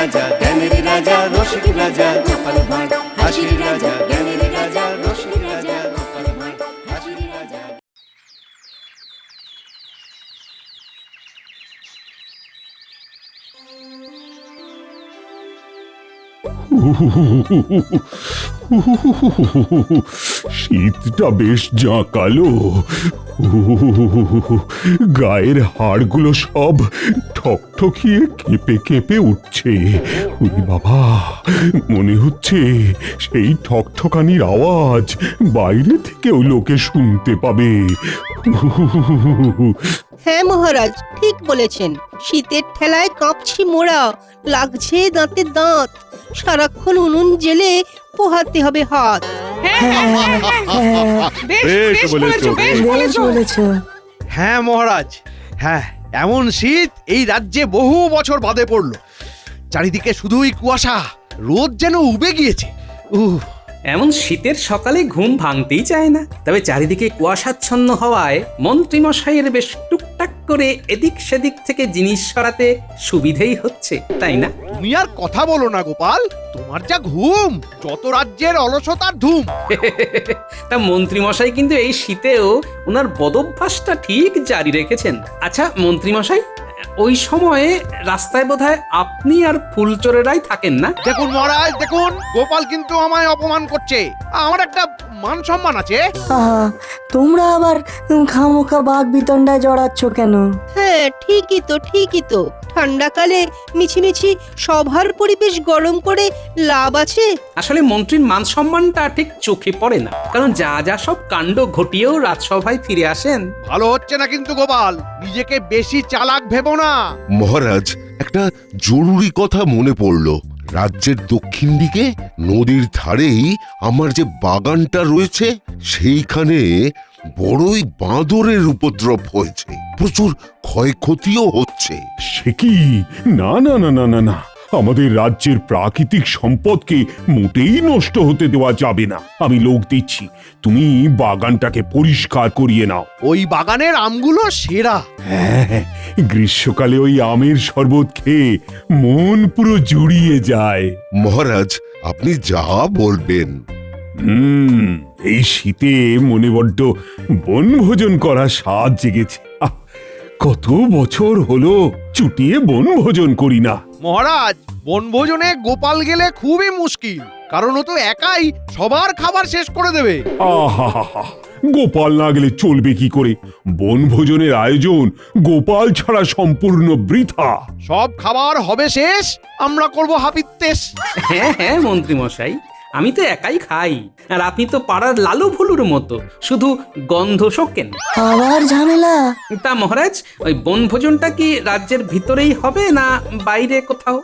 রাজা জ্ঞানের রাজা রসিক রাজা গোপাল ভাঁড় হাসির রাজা জ্ঞানের রাজা রসিক রাজা গোপাল ভাঁড় হাসির রাজা। শীতটা বেশ জাঁকালো। গায়ের হাড়গুলো সব ঠকঠকিয়ে কেঁপে কেঁপে উঠছে। ওরে বাবা, মনে হচ্ছে সেই ঠকঠকানির আওয়াজ বাইরে থেকেও লোকে শুনতে পাবে। হ্যাঁ মহারাজ, ঠিক বলেছেন। শীতের ঠেলায় কাঁপছি মোরা, লাগছে দাঁতে দাঁত। সারাক্ষণ উনুন জেলে পোহাতে হবে হাত। হ্যাঁ মহারাজ, হ্যাঁ এমন শীত এই রাজ্যে বহু বছর বাদে পড়লো। চারিদিকে শুধুই কুয়াশা, রোদ যেন উবে গিয়েছে। এমন শীতের সকালে ঘুম ভাঙতেই চায় না। তবে চারিদিকে কুয়াশাচ্ছন্ন হওয়ায় মন্ত্রীমশাইয়ের বেশ টুকটাক করে এদিক সেদিক থেকে জিনিস সরাতে সুবিধেই হচ্ছে, তাই না? তুমি আর কথা বলো না গোপাল, তোমার যা ঘুম, যত রাজ্যের অলসতার ধুম। তা মন্ত্রীমশাই কিন্তু এই শীতেও ওনার বদভ্যাসটা ঠিক জারি রেখেছেন। আচ্ছা মন্ত্রীমশাই, ওই সময়ে রাস্তায় বোধহয় আপনি আর ফুলচোরেরাই থাকেন না? দেখুন মহারাজ, দেখুন গোপাল কিন্তু আমায় অপমান করছে। আমার একটা মান সম্মান আছে। তোমরা আবার খামোখা বাঘ বিতণ্ডায় জড়াচ্ছ কেন? হ্যাঁ ঠিকই তো। ঠান্ডাকালে মিছিমিছি সভার পরিবেশ গরম করে লাভ আছে? আসলে মন্ত্রীর মান সম্মানটা ঠিক চোখে পড়ে না, কারণ যা যা সব কাণ্ড ঘটিয়েও রাজসভায় ফিরে আসেন। ভালো হচ্ছে না কিন্তু গোপাল, নিজেকে বেশি চালাক ভেবো না। মহারাজ, একটা জরুরি কথা মনে পড়ল। রাজ্যের দক্ষিণ দিকে নদীর ধারেই আমার যে বাগানটা রয়েছে, সেইখানে বড়ই বাঁদরের উপদ্রব হয়েছে, প্রচুর ক্ষয়ক্ষতিও হচ্ছে। সে কি? না না না না না না, আমাদের রাজ্যের প্রাকৃতিক সম্পদকে মোটেই নষ্ট হতে দেওয়া যাবে না। আমি লোক দিচ্ছি, তুমি বাগানটাকে পরিষ্কার করিয়ে নাও। ওই বাগানের আমগুলো সেরা। হ্যাঁ, গ্রীষ্মকালে ওই আমের শরবত খেয়ে মন পুরো জুড়িয়ে যায়। মহারাজ, আপনি যা বলবেন। এই শীতে মনে বড্ড বনভোজন করার স্বাদ জেগেছে। কত বছর হলো চুটিয়ে বনভোজন করি না। মহারাজ, বনভোজনে গোপাল গেলে খুবই মুশকিল, কারণ ও তো একাই সবার খাবার শেষ করে দেবে। আহা, গোপাল না গেলে চলবে কি করে? বনভোজনের আয়োজন গোপাল ছাড়া সম্পূর্ণ বৃথা। সব খাবার হবে শেষ, আমরা করব হাপিত্যেশ। হ্যাঁ হ্যাঁ মন্ত্রীমশাই, আমি তো একাই খাই, আর আপনি তো পাড়ার লালু ভুলুর মতো শুধু গন্ধ শোকেন। আবার ঝামেলা? তা মহারাজ, ওই বনভোজনটা কি রাজ্যের ভিতরেই হবে না বাইরে কোথাও?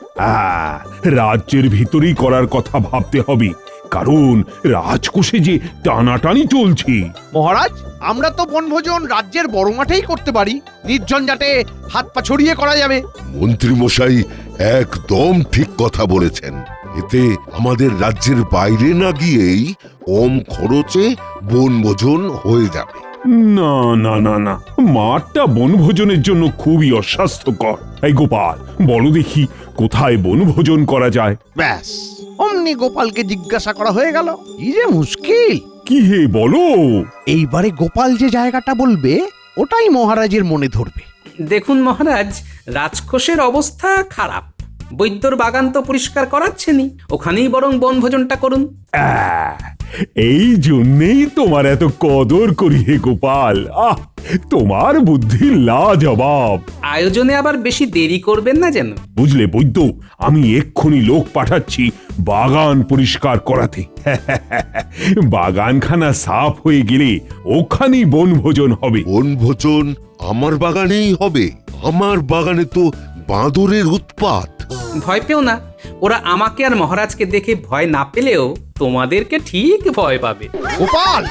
রাজ্যের ভিতরেই করার কথা ভাবতে হবে, কারণ রাজকোষে যে টানাটানি চলছে। মহারাজ, আমরা তো বনভোজন রাজ্যের বড় মাঠেই করতে পারি, নির্ঝঞ্ঝাটে হাত পা ছড়িয়ে করা যাবে। মন্ত্রী মশাই একদম ঠিক কথা বলেছেন। এতে আমাদের রাজ্যের বাইরে না গিয়েই কম খরচে বনভোজন হয়ে যাবে। না না না না, মাঠটা বনভোজনের জন্য খুবই অস্বাস্থ্যকর। এই গোপাল, বলো দেখি কোথায় বনভোজন করা যায়? ব্যাস, অমনি গোপালকে জিজ্ঞাসা করা হয়ে গেল। কি যে মুশকিল! কি হে বলো? এইবারে গোপাল যে জায়গাটা বলবে ওটাই মহারাজের মনে ধরবে। দেখুন মহারাজ, রাজকোষের অবস্থা খারাপ, বৈদ্যর বাগান তো পরিষ্কার করাচ্ছেনি, ওখানেই বরং বনভোজনটা করুন। এই জন্যেই তোমার এত কদর করি হে গোপাল। তোমার বুদ্ধি লাজবাব। আয়োজনে আবার বেশি দেরি করবেন না যেন। বুঝলে বৈদ্য, আমি এক্ষুনি লোক পাঠাচ্ছি বাগান পরিষ্কার করাতে। বাগানখানা সাফ হয়ে গেলে ওখানেই বনভোজন হবে। বনভোজন আমার বাগানেই হবে? আমার বাগানে তো বাঁদরের উৎপাত। ভয় পেও না, ওরা আমাকে আর মহারাজকে দেখে ভয় না পেলেও তোমাদেরকে ঠিক ভয় পাবে। গোপাল,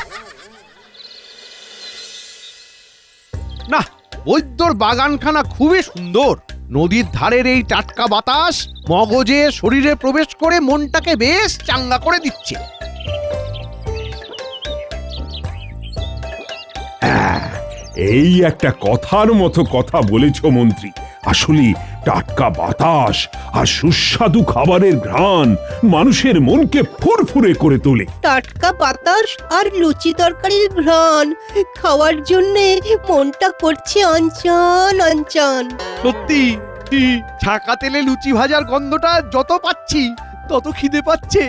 না, বৈদ্যর বাগানখানা খুবই সুন্দর। নদীর ধারের এই টাটকা বাতাস মগজে শরীরে প্রবেশ করে মনটাকে বেশ চাঙ্গা করে দিচ্ছে। এই একটা কথার মতো কথা বলেছ মন্ত্রী। আসলে টাটকা বাতাস আর সুস্বাদু খাবারের ঘ্রাণ মানুষের মনকে ফুরফুরে করে তোলে। টাটকা বাতাস আর লুচি তরকারির ঘ্রাণ খাওয়ার জন্যে মনটা করছে অঞ্চন অঞ্চন। সত্যি ছাকা তেলে লুচি ভাজার গন্ধটা যত পাচ্ছি তত খিদে পাচ্ছে।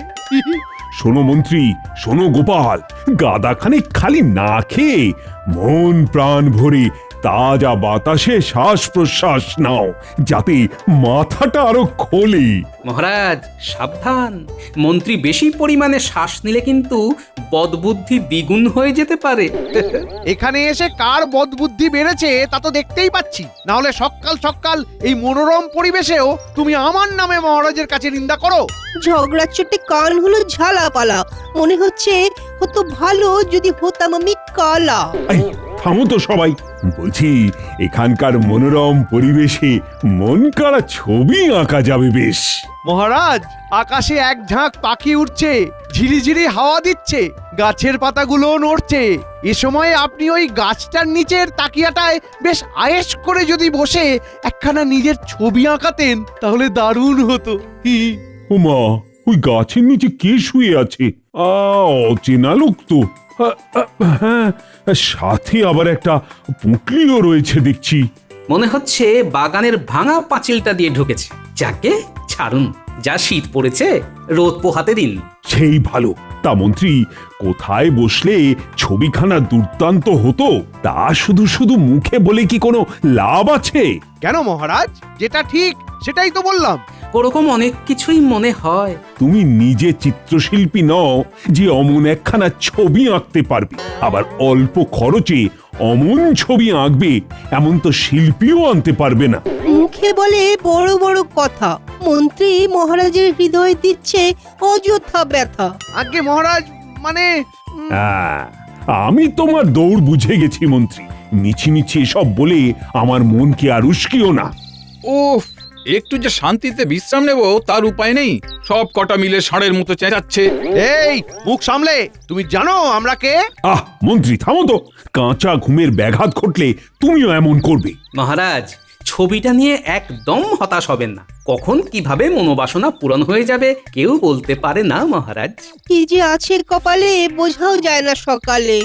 শোনো মন্ত্রী, শোনো গোপাল, গাদাখানে খালি না খেয়ে মন প্রাণ ভরে তাজা বাতাসে শ্বাস প্রশ্বাস নাও, যাতে মাথাটা আরো খোলে। মহারাজ সাবধান, মন্ত্রী বেশি পরিমাণে শ্বাস নিলে কিন্তু বদবুদ্ধি দ্বিগুণ হয়ে যেতে পারে। এখানে এসে কার বদবুদ্ধি বেড়েছে তা তো দেখতেই পাচ্ছি। না হলে সকাল সকাল এই মনোরম পরিবেশেও তুমি আমার নামে মহারাজের কাছে নিন্দা করো। ঝগড়ার চোটে কান হলো ঝালাপালা, মনে হচ্ছে হতো ভালো যদি হতাম আমি কালা। এই, থামো তো সবাই। বলছি, এখানকার মনোরম পরিবেশে মন কাড়া ছবি আঁকা যাবে বেশ। মহারাজ, আকাশে এক ঝাঁক পাখি উঠছে, ঝিরিঝিরি হাওয়া দিচ্ছে, গাছের পাতাগুলো নড়ছে। এ সময় আপনি ওই গাছটার নিচের তাকিয়াটায় বেশ আয়েশ করে যদি বসে একখানা নিজের ছবি আঁকাতেন তাহলে দারুণ হতো। ওমা, ওই গাছের নিচে কে শুয়ে আছে? অচেনা লোক তো। হ্যাঁ, সাথে আবার একটা পুঁটলিও রয়েছে দেখছি। মনে হচ্ছে বাগানের ভাঙা পাঁচিলটা দিয়ে ঢুকেছে। যাকে ছাড়ুন, যা শীত পড়েছে রোদ পোহাতে দিন। সেই ভালো। তা মন্ত্রী, কোথায় বসলে ছবিখানা দুর্দান্ত হতো তা শুধু শুধু মুখে বলে কি কোনো লাভ আছে? কেন মহারাজ, যেটা ঠিক সেটাই তো বললাম। ওরকম অনেক কিছুই মনে হয়। তুমি নিজে চিত্রশিল্পী নও যে অমন একখানা ছবি আঁকতে পারবে, আবার অল্প খরচে অমন ছবি আঁকবে এমন তো শিল্পীও আনতে পারবে না। মুখে বলে বড় বড় কথা, মন্ত্রী মহারাজের হৃদয় দিচ্ছে অযথা ব্যথা। আগে মহারাজ, মানে হ্যাঁ, আমি তোমার দৌড় বুঝে গেছি মন্ত্রী। মিছিমিছি এসব বলে আমার মনকে আর উস্কিও না। উফ, একটু যে শান্তিতে বিশ্রাম নেব তার উপায় নেই। সব কটা মিলে ষাঁড়ের মতো চেঁচাচ্ছে। এই মুখ সামলে, তুমি জানো আমরা কে? মন্ত্রী থামো তো। কাঁচা ঘুমের ব্যাঘাত ঘটলে তুমিও এমন করবে? মহারাজ, ছবিটা নিয়ে একদম হতাশ হবেন না। কখন কিভাবে মনোবাসনা পূরণ হয়ে যাবে কেউ বলতে পারে না মহারাজ। কি যে আছে কপালে বোঝাও যায় না সকালে।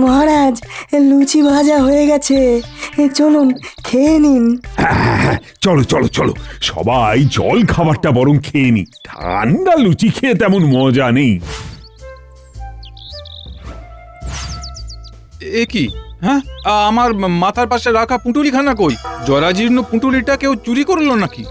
মহারাজ, লুচি ভাজা হয়ে গেছে, চলুন খেয়ে নিন। চলো চলো চলো, সবাই জল খাবারটা বরং খেয়ে নি। ঠান্ডা লুচি খেয়ে তেমন মজা নেই। এ কি? হ্যাঁ, আমার মাথার পাশে রাখা পুঁটুলিখানা কই? জরাজীর্ণ পুঁটুলিটা কেউ চুরি করলো নাকি?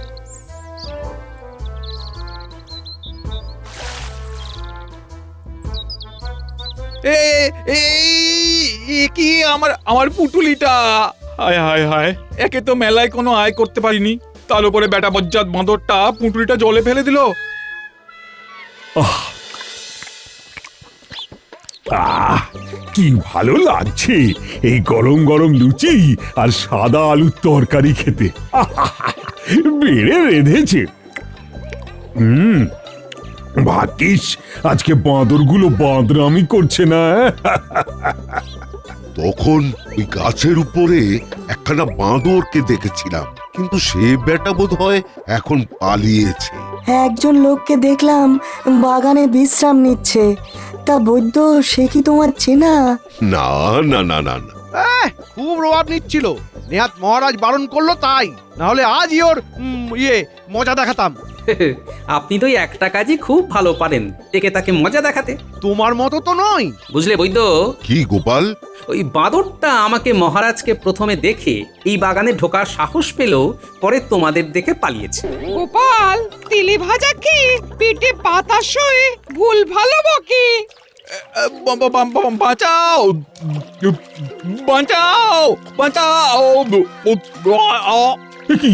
এ কি আমার পুঁটুলিটা? হায় হায় হায়, একে তো মেলায় কোনো আয় করতে পারিনি, তার উপরে বেটা বজ্জাত বাঁদরটা পুঁটুলিটা জলে ফেলে দিল। কি ভালো লাগছে এই গরম গরম লুচি আর সাদা আলুর তরকারি খেতে। বেড়ে রেঁধেছে। ভাগ্যিস আজকে বাঁদরগুলো বাঁদরামি করছে না। তখন ওই গাছের উপরে একখানা বাঁদরকে দেখেছিলাম, কিন্তু সে বেটা বোধ হয় এখন পালিয়েছে। একজন লোককে দেখলাম বাগানে বিশ্রাম নিচ্ছে। তা বৈদ্য, সে কি তোমার চেনা? না না না না না, খুব রোয়াব নিচ্ছিল, নেহাত মহারাজ বারণ করলো তাই, না হলে আজই ওর মজা দেখাতাম। আপনি তো একটা কাজই খুব ভালো পারেন, একে তাকে মজা দেখাতে। তোমার মতো তো নয়। বুঝলে বৈদ্য, কি গোপাল? ওই বাঁদরটা আমাকে মহারাজকে প্রথমে দেখে এই বাগানে ঢোকার সাহস পেল, পরে তোমাদের দেখে পালিয়েছে। গোপাল, তেলে ভাজা কি পেটে বাতাস হয়ে ভুল ভালো বকে। বাঁচাও বাঁচাও বাঁচাও! কি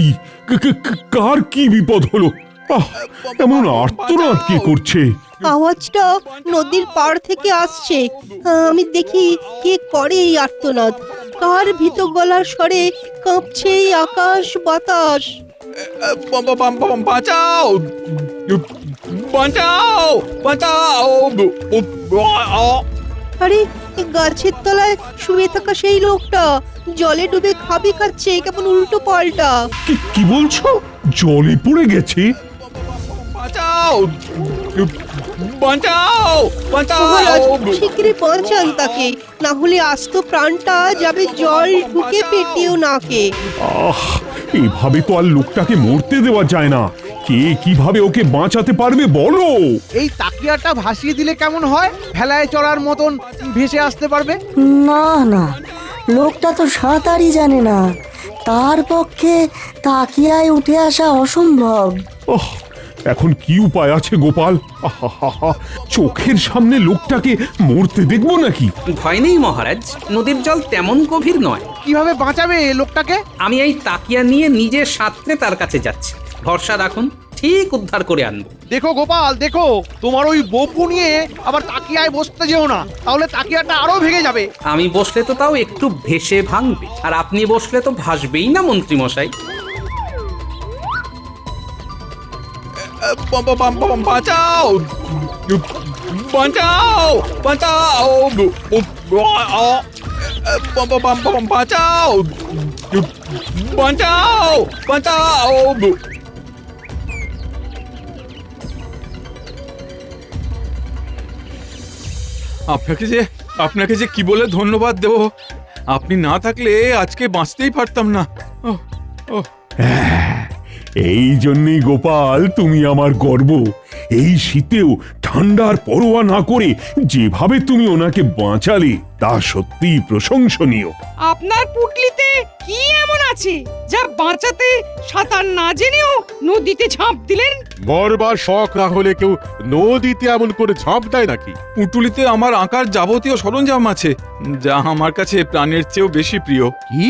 কার কি বিপদ হলো? এমন আর্তনাদ কে করছে? আওয়াজটা নদীর পাড় থেকে আসছে। আমি দেখি কে করে এই আর্তনাদ। কার ভীত গলার স্বরে কাঁপছে এই আকাশ বাতাস। বাঁচাও বাঁচাও বাঁচাও! আরে এ গাছের তলায় শুয়ে থাকা সেই লোকটা জলে ডুবে খাবি খাচ্ছে কেমন উল্টো পাল্টা। কি বলছো? জলে পড়ে গেছে? বাঁচাও বাঁচাও মহারাজ বাঁচাও শিগগিরই বাঁচান তাকে, না হলে আস্ত প্রাণটা যাবে জল ঢুকে পেটেও নাকে। আহ, এভাবে তো আর লোকটাকে মরতে দেওয়া যায় না। কে কিভাবে ওকে বাঁচাতে পারবে বলো? এই তাকিয়াটা ভাসিয়ে দিলে কেমন হয়? ভেলায় চড়ার মতন ভেসে আসতে পারবে। না না, লোকটা তো সাঁতারই জানে না, তার পক্ষে তাকিয়ায় উঠে আসা অসম্ভব। ওহ, এখন কি উপায় আছে গোপাল? আহাহাহা, চোখের সামনে লোকটাকে মরতে দেখবো নাকি? ভয় নেই মহারাজ, নদীর জল তেমন গভীর নয়। কিভাবে বাঁচাবে লোকটাকে? আমি এই তাকিয়া নিয়ে নিজে সাঁতরে তার কাছে যাচ্ছি। ভরসা রাখুন, ঠিক উদ্ধার করে আনবো। দেখো গোপাল, দেখো তোমার ওই বপু নিয়ে আবার তাকিয়ায় বসতে যেও না, তাহলে তাকিয়াটা আরো ভেঙে যাবে। আমি বসলে তো তাও একটু ভেসে ভাঙবে, আর আপনি বসলে তো ভাসবেই না মন্ত্রী মশাই। বাঁচাও বাঁচাও বাঁচাও বাঁচাও বাঁচাও বাঁচাও। আপনাকে যে কি বলে ধন্যবাদ দেব, আপনি না থাকলে আজকে বাঁচতেই পারতাম না। ওহ, ওহ। এই জন্যই গোপাল তুমি আমার গর্ব। এই শীতেও ঠান্ডার পরোয়া না করে যেভাবে তুমি ওনাকে বাঁচালে তা সত্যিই প্রশংসনীয়। আপনার পুটলিতে কি এমন আছে যা বাঁচাতে সাঁতার না জেনেও নদীতে ঝাঁপ দিলেন? মরবার শখ না হলে কেউ নদীতে এমন করে ঝাঁপ দেয় নাকি? পুঁটুলিতে আমার আঁকার যাবতীয় সরঞ্জাম আছে, যা আমার কাছে প্রাণের চেয়েও বেশি প্রিয়। কি?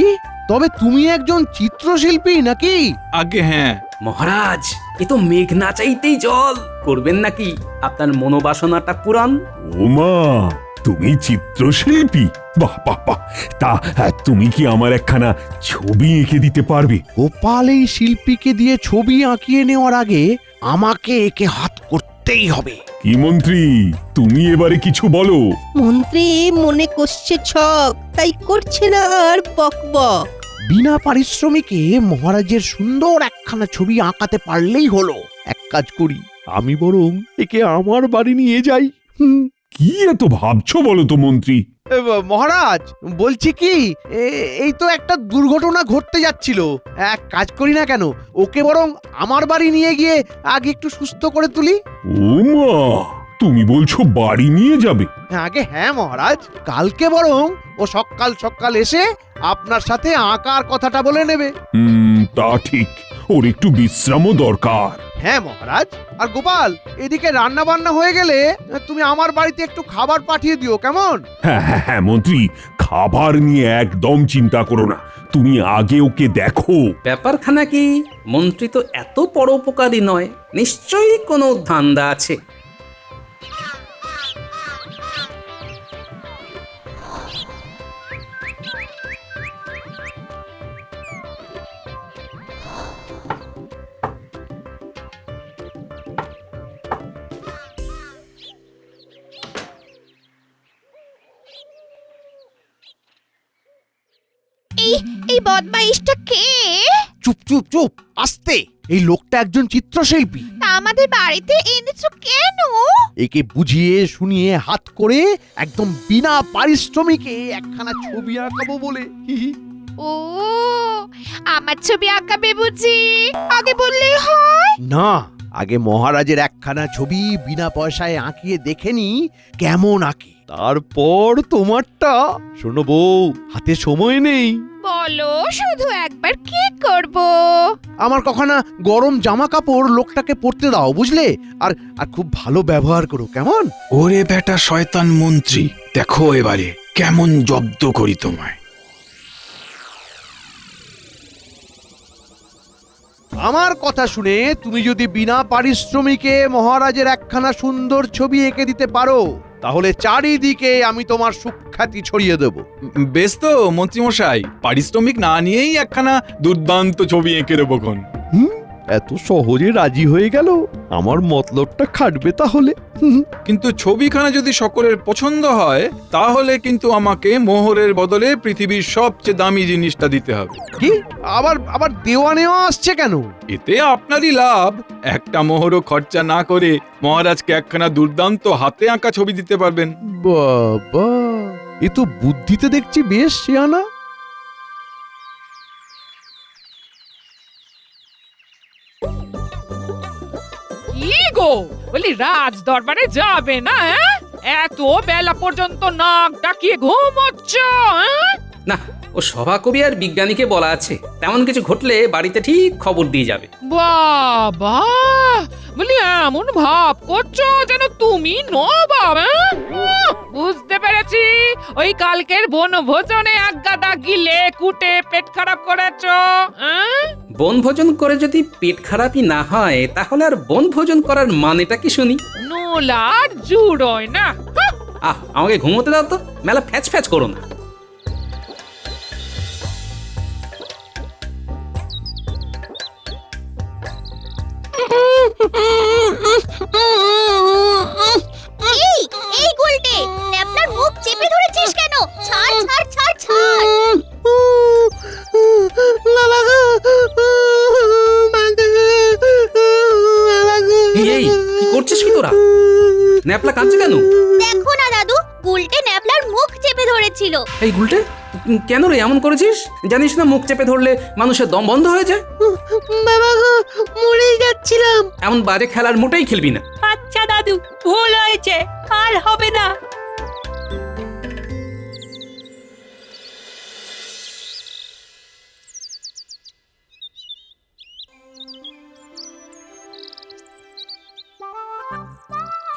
তবে তুমি একজন চিত্রশিল্পী নাকি? আগে হ্যাঁ। মহারাজ, এ তো মেঘ না চাইতেই জল। করবেন নাকি আপনার মনোবাসনাটা পূরণ? ওমা, তুমি চিত্রশিল্পী? বাহ বাহ বাহ! তা তুমি কি আমার একখানা ছবি এঁকে দিতে পারবে? গোপাল এই শিল্পীকে দিয়ে ছবি আঁকিয়ে নেওয়ার আগে আমাকে একে হাত করতেই হবে। কি মন্ত্রী, তুমি এবারে কিছু বলো। মন্ত্রী মনে কষছে ছক, তাই করছে না আর বক বক। বিনা পারিশ্রমিকে মহারাজের সুন্দর একখানা ছবি আঁকাতে পারলেই হলো। এক কাজ করি, আমি বরং একে আমার বাড়ি নিয়ে যাই। কি এত ভাবছো বলো তো মন্ত্রী? মহারাজ, বলছি কি, এই তো একটা দুর্ঘটনা ঘটতে যাচ্ছিল। এক কাজ করি না কেন, ওকে বরং আমার বাড়ি নিয়ে গিয়ে আগে একটু সুস্থ করে তুলি। ওমা, তুমি বলছো বাড়ি নিয়ে যাবে? আগে হ্যাঁ মহারাজ, কালকে বরং ও সকাল সকাল এসে আপনার সাথে আঁকার কথাটা বলে নেবে। তা ঠিক, ওর একটু বিশ্রামও দরকার। হ্যাঁ মহারাজ। আর গোপাল, এদিকে রান্না বান্না হয়ে গেলে তুমি আমার বাড়িতে একটু খাবার পাঠিয়ে দিও, কেমন? হ্যাঁ হ্যাঁ হ্যাঁ মন্ত্রী, খাবার নিয়ে একদম চিন্তা করো না, তুমি আগে ওকে দেখো। ব্যাপারখানা কি, মন্ত্রী তো এত পরোপকারী নয়, নিশ্চয়ই কোনো ধান্দা আছে। এই বদমাইশটা কে? চুপ চুপ চুপ, আস্তে। এই লোকটা একজন চিত্রশিল্পী। তা আমাদের বাড়িতে এনেছো কেন? একে বুঝিয়ে শুনিয়ে হাত করে একদম বিনা পারিশ্রমিকে একখানা ছবি আঁকাবো বলে। ও, আমার ছবি আঁকাবে বুঝি? আগে বললেই হয়। না, আগে মহারাজের একখানা ছবি বিনা পয়সায় আঁকিয়ে দেখেনি কেমন আঁকে, তারপর তোমারটা। শোনো বউ, হাতে সময় নেই। বলো শুধু একবার, কি করব? আমার কখনো গরম জামা কাপড় লোকটাকে পরতে দাও, বুঝলে? আর আর খুব ভালো ব্যবহার করো, কেমন? ওরে বেটা শয়তান মন্ত্রী, দেখো এবারে কেমন জব্দ করি তোমায়। আমার কথা শুনে তুমি যদি বিনা পারিশ্রমিকে মহারাজের একখানা সুন্দর ছবি এঁকে দিতে পারো, তাহলে চারিদিকে আমি তোমার সুখ্যাতি ছড়িয়ে দেব। বেশ তো মন্ত্রীমশাই, পারিশ্রমিক না নিয়েই একখানা দুর্দান্ত ছবি এঁকে দেবো। এত সহজে রাজি হয়ে গেল, আমার মতলবটা খাটবে তাহলে। কিন্তু ছবিখানা যদি সকলের পছন্দ হয় তাহলে কিন্তু আমাকে মোহরের বদলে পৃথিবীর সবচেয়ে দামি জিনিসটা দিতে হবে। কি আবার আবার দেওয়া নেওয়া আসছে কেন? এতে আপনারই লাভ। একটা মোহরও খরচা না করে মহারাজকে একখানা দুর্দান্ত হাতে আঁকা ছবি দিতে পারবেন। বাবা, এ তো বুদ্ধিতে দেখছি বেশ শিয়ানা। কি গো, বলি রাজ দরবারে যাবে না? এত বেলা পর্যন্ত নাক ডাকিয়ে ঘুমোচ্ছ? না, ও সভাকবি আর বিজ্ঞানীকে বলা আছে তেমন কিছু ঘটলে বাড়িতে ঠিক খবর দিয়ে যাবে। বাবা, বলি এমন ভাব করছো যেন তুমি নবাব। বুঝতে পেরেছি, ওই কালকের বনভোজনে আজ্ঞাদা গিলে কুটে পেট খারাপ করেছো। বনভোজন করে যদি পেট খারাপই না হয় তাহলে আর বনভোজন করার মানেটা কি শুনি? নোলার জুড়োয় না। আমাকে ঘুমোতে দাও তো, মেলা ফ্যাচ ফ্যাচ করো না। এই গুলটে, আপনার মুখ চেপে ধরেছিস কেন? ছাড় ছাড় ছাড় ছাড়। এই কি করছিস কি তোরা? ন্যাপলা কাঁদছে কেন? দেখো না দাদু, গুলটে ন্যাপলার মুখ চেপে ধরেছিল। এই গুলটে, কেন রে এমন করেছিস? জানিস না মুখ চেপে ধরলে মানুষের দম বন্ধ হয়ে যায়। বাবা গো, মরে যাচ্ছিলাম। এমন বাজে খেলার মোটেই খেলবি না। আচ্ছা দাদু, ভুল হয়েছে, আর হবে না।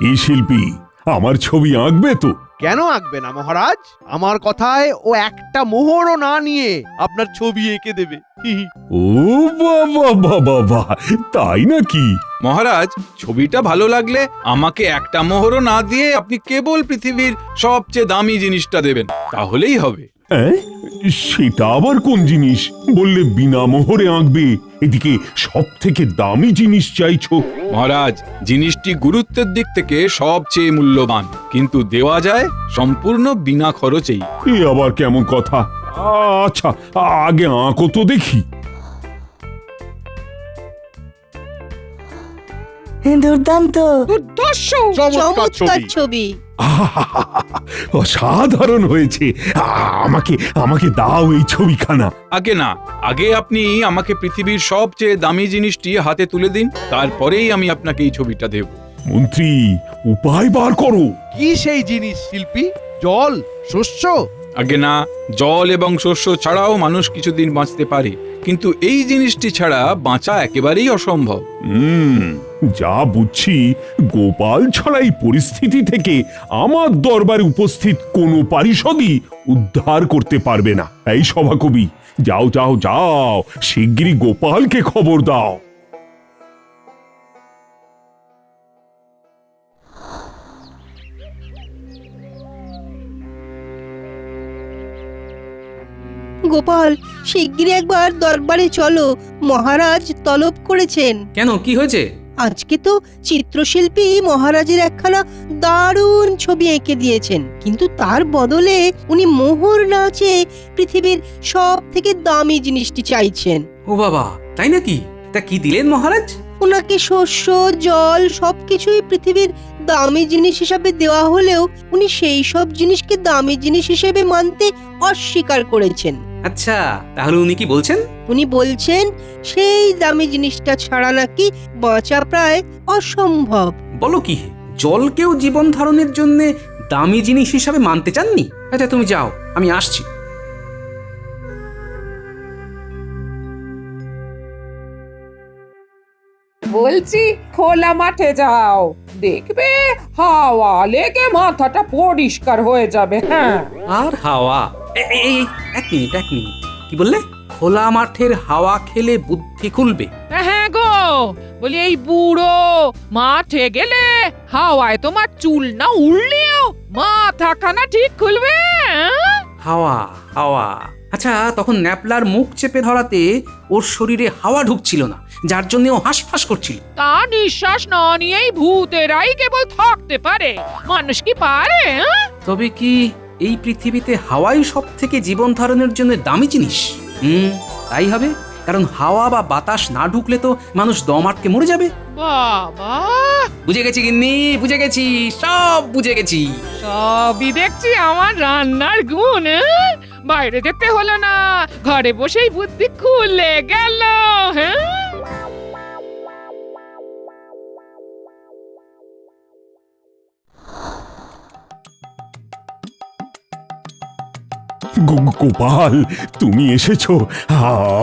কি শিল্পী, আমার ছবি আঁকবে তো? কেন আঁকবে না মহারাজ? আমার কথায় ও একটা মোহরও না নিয়ে আপনার ছবি এঁকে দেবে। ও বাবা বাবা বাবা, তাই নাকি? মহারাজ, ছবিটা ভালো লাগলে আমাকে একটা মোহরও না দিয়ে আপনি কেবল পৃথিবীর সবচেয়ে দামি জিনিসটা দেবেন, তাহলেই হবে। সেটা আবার কোন জিনিস? বললে বিনা মোহরে আঁকবে, এদিকে সব থেকে দামি জিনিস চাইছো। মহারাজ, জিনিসটি গুরুত্বের দিক থেকে সবচেয়ে মূল্যবান, কিন্তু দেওয়া যায় সম্পূর্ণ বিনা খরচেই। এ আবার কেমন কথা? আচ্ছা, আগে আঁকো তো দেখি। দুর্দান্ত, চমৎকার ছবি। অসাধারণ হয়েছে। আমাকে আমাকে দাও এই ছবিখানা। আগে না, আগে আপনি আমাকে পৃথিবীর সবচেয়ে দামি জিনিসটি হাতে তুলে দিন, তারপরেই আমি আপনাকে এই ছবিটা দেব। মন্ত্রী, উপায় বার করো। কি সেই জিনিস শিল্পী? জল, শস্য? আগে না, জল এবং শস্য ছাড়াও মানুষ কিছুদিন বাঁচতে পারে, কিন্তু এই জিনিসটি ছাড়া বাঁচা একেবারেই অসম্ভব। যা বুঝছি, গোপাল ছাড়া এই পরিস্থিতি থেকে আমার দরবারে উপস্থিত কোনো পারিষদই উদ্ধার করতে পারবে না। এই সভাকবি, যাও যাও যাও, শিগগিরই গোপালকে খবর দাও। গোপাল, শিগগিরই একবার দরবারে চলো, মহারাজ তলব করেছেন। কেন, কি হয়েছে? আজকে তো চিত্রশিল্পী মহারাজের একখানা দারুণ ছবি এঁকে দিয়েছেন, কিন্তু তার বদলে উনি মোহর না চেয়ে পৃথিবীর সব থেকে দামি জিনিসটি চাইছেন। ও বাবা, তাই নাকি? তা কি দিলেন মহারাজ? ওনাকে শস্য, জল সবকিছুই পৃথিবীর দামি জিনিস হিসাবে দেওয়া হলেও উনি সেই সব জিনিসকে দামি জিনিস হিসেবে মানতে অস্বীকার করেছেন। আচ্ছা, তাহলে উনি কি বলছেন? উনি বলছেন সেই দামি জিনিসটা ছাড়া নাকি বাঁচা প্রায় অসম্ভব। বলো কি, জলকেও জীবন ধারণের জন্য দামি জিনিস হিসাবে মানতে চাননি? আচ্ছা তুমি যাও, আমি আসছি। বলছি খোলা মাঠে যাও, দেখবে হাওয়া লেগে মাথাটা পরিষ্কার হয়ে যাবে। হ্যাঁ, আর হাওয়া? এই এক মিনিট, কি বললে? খোলা মাঠের হাওয়া খেলে বুদ্ধি খুলবে? হ্যাঁ গো, বলি এই বুড়ো মাঠে গেলে হাওয়ায় তোমার চুল না উড়লেও মাথাখানা ঠিক খুলবে। হাওয়া হাওয়া, আচ্ছা তখন ন্যাপলার মুখ চেপে ধরাতে ওর শরীরে হাওয়া ঢুকছিল না, যার জন্য ও হাঁসফাঁস করছিল। তা নিঃশ্বাস না নিয়েই ভূতেরাই কেবল থাকতে পারে, মানুষ কি পারে? হ্যাঁ? তবে কি এই পৃথিবীতে হাওয়াই সব থেকে জীবন ধারণের জন্য দামি জিনিস? তাই হবে, কারণ হাওয়া বা বাতাস না ঢুকলে তো মানুষ দম আটকে মরে যাবে। বাবা, বুঝে গেছি গিন্নি, বুঝে গেছি, সব বুঝে গেছি। সবই দেখছি আমার রান্নার গুণ। হ্যাঁ? বাইরে যেতে হলো না, ঘরে বসেই বুদ্ধি খুলে গেল। হ্যাঁ, গোপাল, তুমি এসেছো?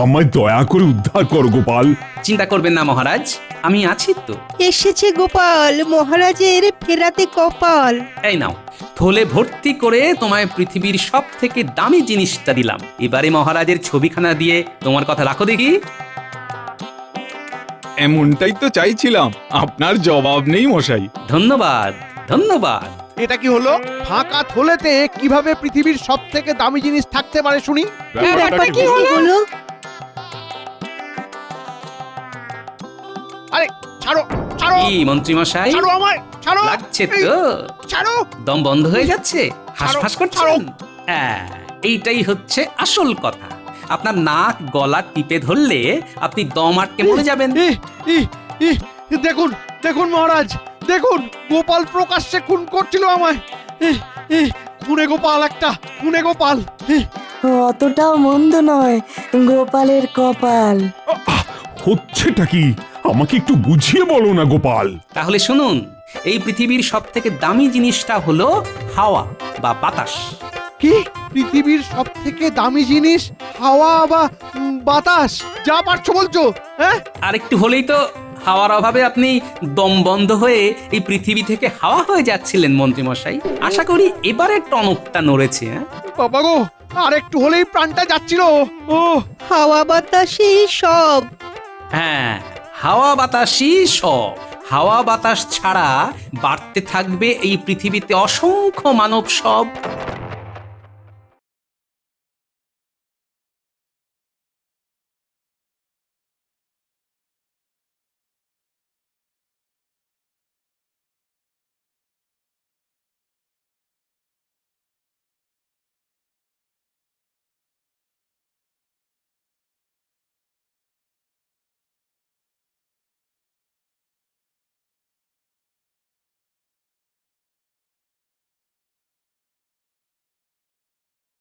আমায় দয়া করে উদ্ধার করো গোপাল। চিন্তা করবেন না মহারাজ, আমি আছি তো। এসেছে গোপাল, মহারাজের ফেরাতে কপাল। এই নাও, থলে ভর্তি করে তোমায় পৃথিবীর সব থেকে দামি জিনিসটা দিলাম। এবারে মহারাজের ছবিখানা দিয়ে তোমার কথা রাখো দেখি। এমনটাই তো চাইছিলাম, আপনার জবাব নেই মশাই। ধন্যবাদ, ধন্যবাদ। এটা কি হলো? ফাঁকা থলেতে কিভাবে পৃথিবীর সব থেকে দামি জিনিস থাকতে পারে শুনি? ব্যাপারটা কি হলো? আরে ছাড়ো, ছাড়ো, কি মন্ত্রী মশাই, ছাড়ো আমায়, ছাড়ো, লাগছে এই, তো? ছাড়ো। দম বন্ধ হয়ে যাচ্ছে, হাঁসফাঁস ছাড়ো। করছেন? এইটাই হচ্ছে আসল কথা। আপনার নাক গলা টিপে ধরলে আপনি দম আটকে মরে যাবেন। দেখুন, দেখুন মহারাজ, দেখুন গোপাল প্রকাশ্যে খুন করছিল আমায়। খুনে গোপাল, একটা খুনে গোপাল। অতটাও মন্দ নয় গোপালের কপাল। হচ্ছেটা কি? আমাকে একটু বুঝিয়ে বলো না গোপাল। তাহলে শুনুন, এই পৃথিবীর সব থেকে দামি জিনিসটা হলো হাওয়া বা বাতাস। কি? পৃথিবীর সব থেকে দামি জিনিস হাওয়া বা বাতাস? যা পারছো বলছো? হ্যাঁ, আর একটু হলেই তো হাওয়ার অভাবে আপনি দম বন্ধ হয়ে এই পৃথিবী থেকে হাওয়া হয়ে যাচ্ছিলেন মন্ত্রী মশাই। আশা করি এবারে টনকটা নড়েছে। বাবা গো, আর একটু হলেই প্রাণটা যাচ্ছিল। ও, হাওয়া বাতাসই সব। হ্যাঁ, হাওয়া বাতাসই সব। হাওয়া বাতাস ছাড়া বাড়তে থাকবে এই পৃথিবীতে অসংখ্য মানব সব।